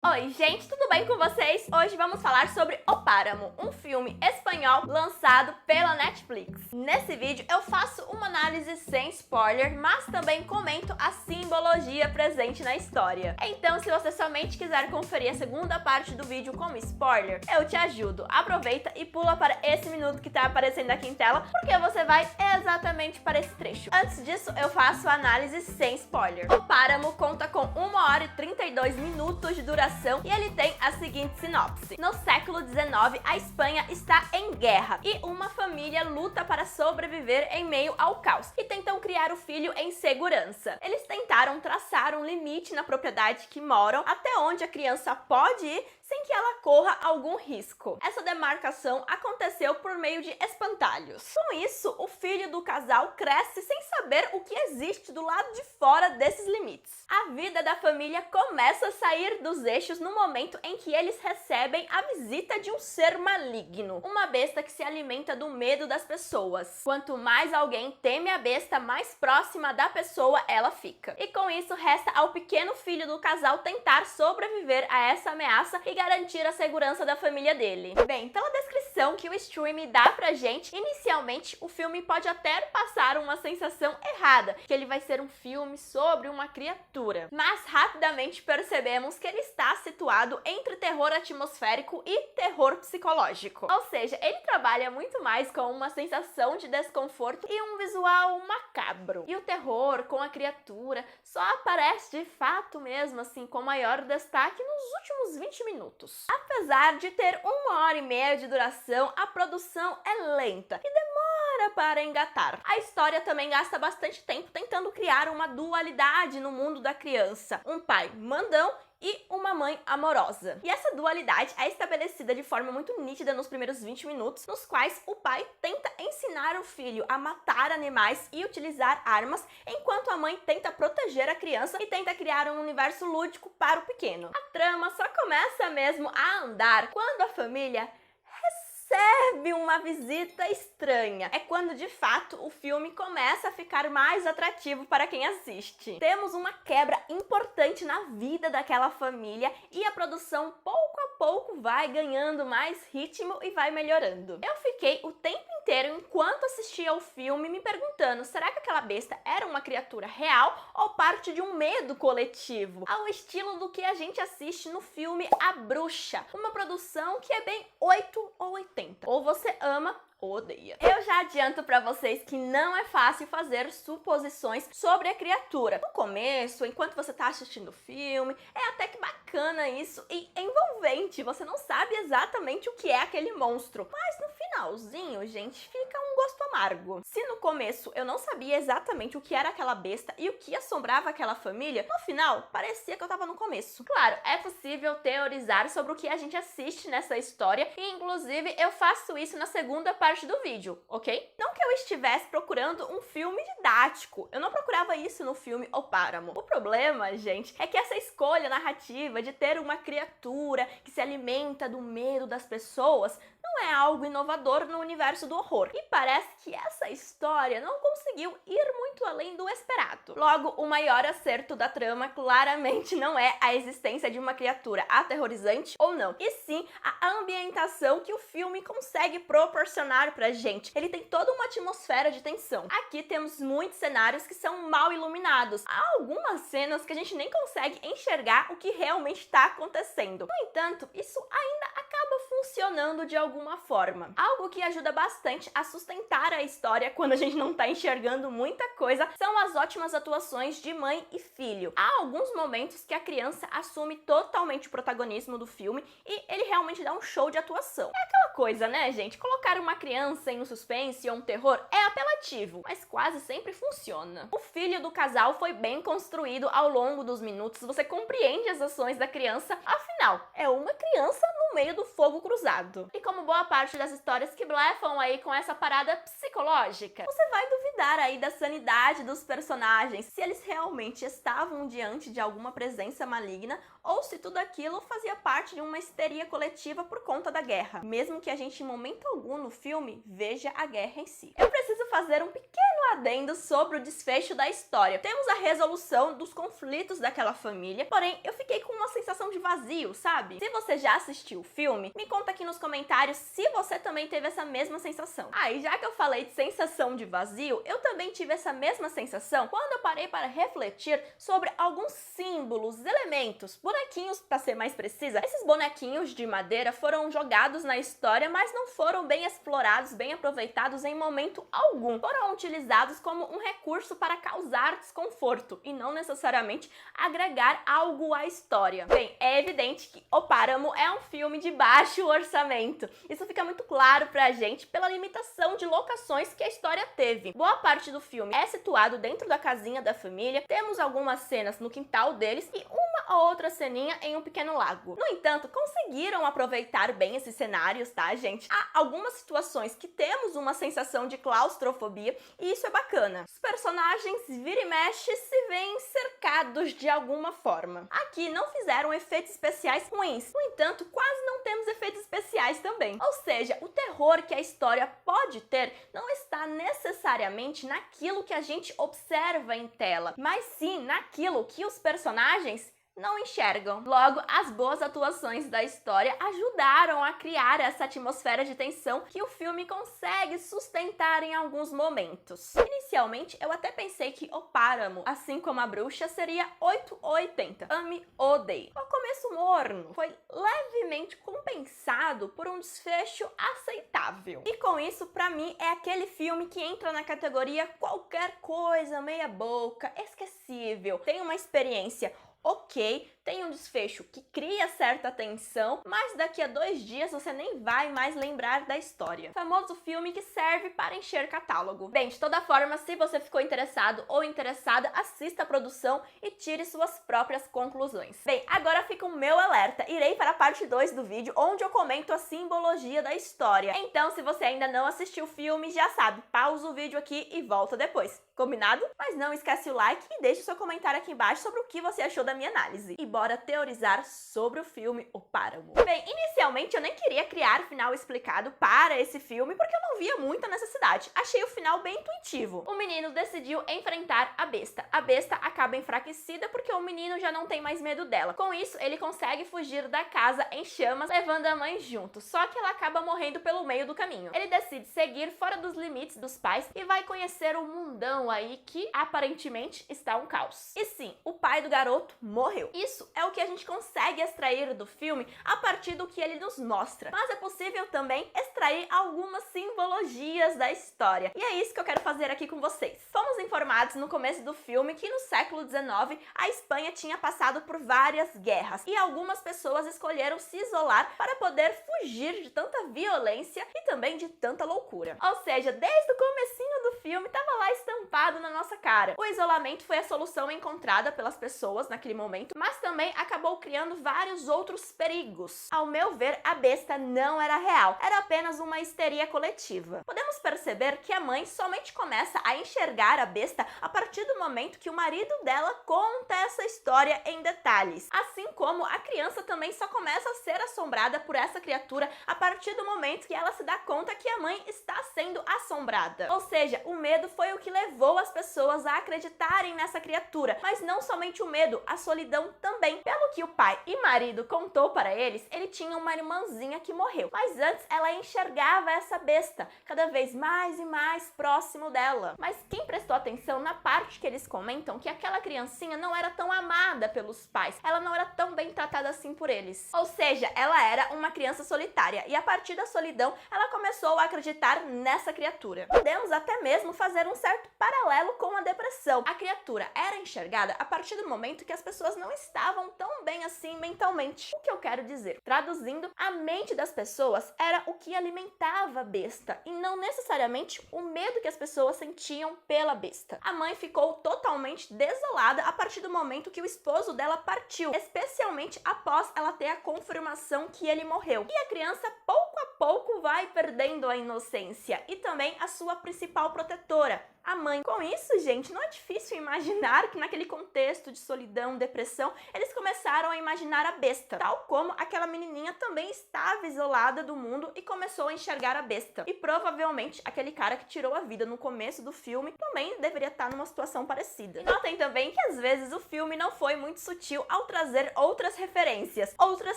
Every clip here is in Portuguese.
Oi, gente, tudo bem com vocês? Hoje vamos falar sobre O Páramo, um filme espanhol lançado pela Netflix. Nesse vídeo eu faço uma análise sem spoiler, mas também comento a simbologia presente na história. Então, se você somente quiser conferir a segunda parte do vídeo com spoiler, eu te ajudo. Aproveita e pula para esse minuto que tá aparecendo aqui em tela, porque você vai exatamente para esse trecho. Antes disso, eu faço a análise sem spoiler. O Páramo conta com 1 hora e 32 minutos de duração e ele tem a seguinte sinopse. No século XIX, a Espanha está em guerra e uma família luta para sobreviver em meio ao caos e tentam criar o filho em segurança. Eles tentaram traçar um limite na propriedade que moram, até onde a criança pode ir sem que ela corra algum risco. Essa demarcação aconteceu por meio de espantalhos. Com isso, o filho do casal cresce sem saber o que existe do lado de fora desses limites. A vida da família começa a sair dos eixos no momento em que eles recebem a visita de um ser maligno, uma besta que se alimenta do medo das pessoas. Quanto mais alguém teme a besta, mais próxima da pessoa ela fica. E com isso, resta ao pequeno filho do casal tentar sobreviver a essa ameaça e garantir a segurança da família dele. Bem, pela descrição que o streaming dá pra gente, inicialmente o filme pode até passar uma sensação errada, que ele vai ser um filme sobre uma criatura. Mas rapidamente percebemos que ele está situado entre terror atmosférico e terror psicológico. Ou seja, ele trabalha muito mais com uma sensação de desconforto e um visual macabro. E o terror com a criatura só aparece de fato mesmo assim com maior destaque nos últimos 20 minutos. Apesar de ter 1 hora e meia de duração, a produção é lenta e demora para engatar. A história também gasta bastante tempo tentando criar uma dualidade no mundo da criança. Um pai mandão e uma mãe amorosa. E essa dualidade é estabelecida de forma muito nítida nos primeiros 20 minutos, nos quais o pai tenta ensinar o filho a matar animais e utilizar armas, enquanto a mãe tenta proteger a criança e tenta criar um universo lúdico para o pequeno. A trama só começa mesmo a andar quando a família recebe uma visita estranha. É quando, de fato, o filme começa a ficar mais atrativo para quem assiste. Temos uma quebra importante na vida daquela família e a produção, pouco a pouco, vai ganhando mais ritmo e vai melhorando. Eu fiquei o tempo inteiro, enquanto assistia ao filme, me perguntando, será que aquela besta era uma criatura real ou parte de um medo coletivo? Ao estilo do que a gente assiste no filme A Bruxa, uma produção que é bem 8 ou 80. Ou você ama ou odeia. Eu já adianto pra vocês que não é fácil fazer suposições sobre a criatura. No começo, enquanto você tá assistindo o filme, é até que bacana isso e envolvente. Você não sabe exatamente o que é aquele monstro. Mas no finalzinho, gente, fica um gosto amargo. Se no começo eu não sabia exatamente o que era aquela besta e o que assombrava aquela família, no final, parecia que eu tava no começo. Claro, é possível teorizar sobre o que a gente assiste nessa história e, inclusive, eu faço isso na segunda parte do vídeo, ok? Não que eu estivesse procurando um filme didático, eu não procurava isso no filme O Páramo. O problema, gente, é que essa escolha narrativa de ter uma criatura que se alimenta do medo das pessoas não é algo inovador no universo do horror. E parece que essa história não conseguiu ir muito além do esperado. Logo, o maior acerto da trama claramente não é a existência de uma criatura aterrorizante ou não, e sim a ambientação que o filme consegue proporcionar pra gente. Ele tem toda uma atmosfera de tensão. Aqui temos muitos cenários que são mal iluminados. Há algumas cenas que a gente nem consegue enxergar o que realmente está acontecendo. No entanto, isso ainda acaba funcionando de alguma forma. Algo que ajuda bastante a sustentar a história quando a gente não tá enxergando muita coisa são as ótimas atuações de mãe e filho. Há alguns momentos que a criança assume totalmente o protagonismo do filme e ele realmente dá um show de atuação. É aquela coisa, né, gente? Colocar uma criança em um suspense ou um terror é apelativo, mas quase sempre funciona. O filho do casal foi bem construído ao longo dos minutos, você compreende as ações da criança, afinal, é uma criança no meio do fogo cruzado. E como boa parte das histórias que blefam aí com essa parada psicológica, você vai duvidar duvidar aí da sanidade dos personagens, se eles realmente estavam diante de alguma presença maligna ou se tudo aquilo fazia parte de uma histeria coletiva por conta da guerra, mesmo que a gente em momento algum no filme veja a guerra em si. Eu preciso fazer um pequeno adendo sobre o desfecho da história. Temos a resolução dos conflitos daquela família, porém eu fiquei com uma sensação de vazio, sabe? Se você já assistiu o filme, me conta aqui nos comentários se você também teve essa mesma sensação. E já que eu falei de sensação de vazio, eu também tive essa mesma sensação quando eu parei para refletir sobre alguns símbolos, elementos, bonequinhos para ser mais precisa. Esses bonequinhos de madeira foram jogados na história, mas não foram bem explorados, bem aproveitados em momento algum. Foram utilizados como um recurso para causar desconforto e não necessariamente agregar algo à história. Bem, é evidente que O Páramo é um filme de baixo orçamento. Isso fica muito claro pra gente pela limitação de locações que a história teve. Boa parte do filme é situado dentro da casinha da família, temos algumas cenas no quintal deles e uma ou outra ceninha em um pequeno lago. No entanto, conseguiram aproveitar bem esses cenários, tá, gente? Há algumas situações que temos uma sensação de claustrofobia e isso é bacana. Os personagens vira e mexe se veem cercados de alguma forma. Aqui não fizeram efeitos especiais ruins, no entanto, quase não temos efeitos especiais também. Ou seja, o terror que a história pode ter não está necessariamente naquilo que a gente observa em tela, mas sim naquilo que os personagens não enxergam. Logo, as boas atuações da história ajudaram a criar essa atmosfera de tensão que o filme consegue sustentar em alguns momentos. Inicialmente, eu até pensei que O Páramo, assim como A Bruxa, seria 8 ou 80. Ame ou odeie. O começo morno foi levemente compensado por um desfecho aceitável. E com isso, pra mim, é aquele filme que entra na categoria qualquer coisa, meia boca, esquecível. Tem uma experiência ok, tem um desfecho que cria certa tensão, mas daqui a 2 dias você nem vai mais lembrar da história. Famoso filme que serve para encher catálogo. Bem, de toda forma, se você ficou interessado ou interessada, assista a produção e tire suas próprias conclusões. Bem, agora fica o meu alerta. Irei para a parte 2 do vídeo, onde eu comento a simbologia da história. Então, se você ainda não assistiu o filme, já sabe, pausa o vídeo aqui e volta depois. Combinado? Mas não esquece o like e deixe seu comentário aqui embaixo sobre o que você achou da minha análise. E bora teorizar sobre o filme O Páramo. Bem, inicialmente eu nem queria criar final explicado para esse filme, porque eu não via muita necessidade. Achei o final bem intuitivo. O menino decidiu enfrentar a besta. A besta acaba enfraquecida porque o menino já não tem mais medo dela. Com isso, ele consegue fugir da casa em chamas, levando a mãe junto. Só que ela acaba morrendo pelo meio do caminho. Ele decide seguir fora dos limites dos pais e vai conhecer o mundão aí que aparentemente está um caos. E sim, o pai do garoto morreu. Isso é o que a gente consegue extrair do filme a partir do que ele nos mostra. Mas é possível também extrair algumas simbologias da história. E é isso que eu quero fazer aqui com vocês. Fomos informados no começo do filme que no século XIX a Espanha tinha passado por várias guerras e algumas pessoas escolheram se isolar para poder fugir de tanta violência e também de tanta loucura. Ou seja, desde o comecinho do filme estava lá estampado na nossa cara. O isolamento foi a solução encontrada pelas pessoas naquele momento, mas também acabou criando vários outros perigos. Ao meu ver, a besta não era real, era apenas uma histeria coletiva. Podemos perceber que a mãe somente começa a enxergar a besta a partir do momento que o marido dela conta essa história em detalhes. Assim como a criança também só começa a ser assombrada por essa criatura a partir do momento que ela se dá conta que a mãe está sendo assombrada. Ou seja, o medo foi o que levou as pessoas a acreditarem nessa criatura, mas não somente o medo, a solidão também. Pelo que o pai e marido contou para eles, ele tinha uma irmãzinha que morreu, mas antes ela enxergava essa besta cada vez mais e mais próximo dela. Mas quem prestou atenção na parte que eles comentam que aquela criancinha não era tão amada pelos pais, ela não era tão bem tratada assim por eles. Ou seja, ela era uma criança solitária e a partir da solidão ela começou a acreditar nessa criatura. Podemos até mesmo fazer um certo paralelo com a depressão. A criatura era enxergada a partir do momento que as pessoas não estavam tão bem assim mentalmente. O que eu quero dizer? Traduzindo, a mente das pessoas era o que alimentava a besta e não necessariamente o medo que as pessoas sentiam pela besta. A mãe ficou totalmente desolada a partir do momento que o esposo dela partiu, especialmente após ela ter a confirmação que ele morreu. E a criança, pouco a pouco, vai perdendo a inocência e também a sua principal protetora, a mãe. Com isso, gente, não é difícil imaginar que naquele contexto de solidão, depressão, eles começaram a imaginar a besta, tal como aquela menininha também estava isolada do mundo e começou a enxergar a besta. E provavelmente aquele cara que tirou a vida no começo do filme também deveria estar numa situação parecida. E notem também que às vezes o filme não foi muito sutil ao trazer outras referências, outras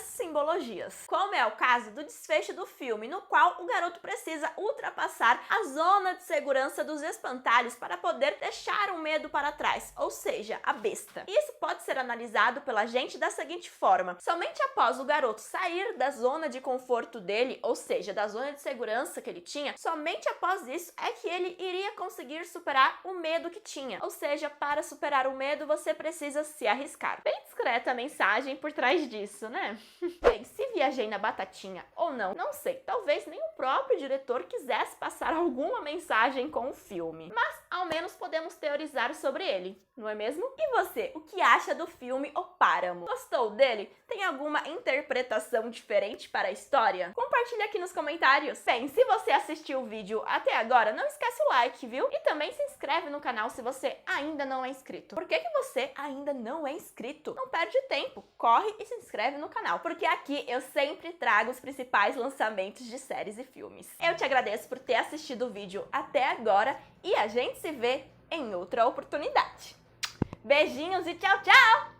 simbologias. Como é o caso do desfecho do filme, no qual o garoto precisa ultrapassar a zona de segurança dos espantalhos para poder deixar o medo para trás, ou seja, a besta. Isso pode ser analisado pela gente da seguinte forma: somente após o garoto sair da zona de conforto dele, ou seja, da zona de segurança que ele tinha, somente após isso é que ele iria conseguir superar o medo que tinha. Ou seja, para superar o medo, você precisa se arriscar. Bem discreta a mensagem por trás disso, né? Bem, se viajei na batatinha ou não sei. Talvez nem o próprio diretor quisesse passar alguma mensagem com o filme. Mas, ao menos, podemos teorizar sobre ele, não é mesmo? E você, o que acha do filme O Páramo? Gostou dele? Tem alguma interpretação diferente para a história? Compartilha aqui nos comentários. Bem, se você assistiu o vídeo até agora, não esquece o like, viu? E também se inscreve no canal se você ainda não é inscrito. Por que você ainda não é inscrito? Não perde tempo, corre e se inscreve no canal, porque aqui eu sempre trago os principais lançamentos de séries e filmes. Eu te agradeço por ter assistido o vídeo até agora e a gente se vê em outra oportunidade. Beijinhos e tchau, tchau!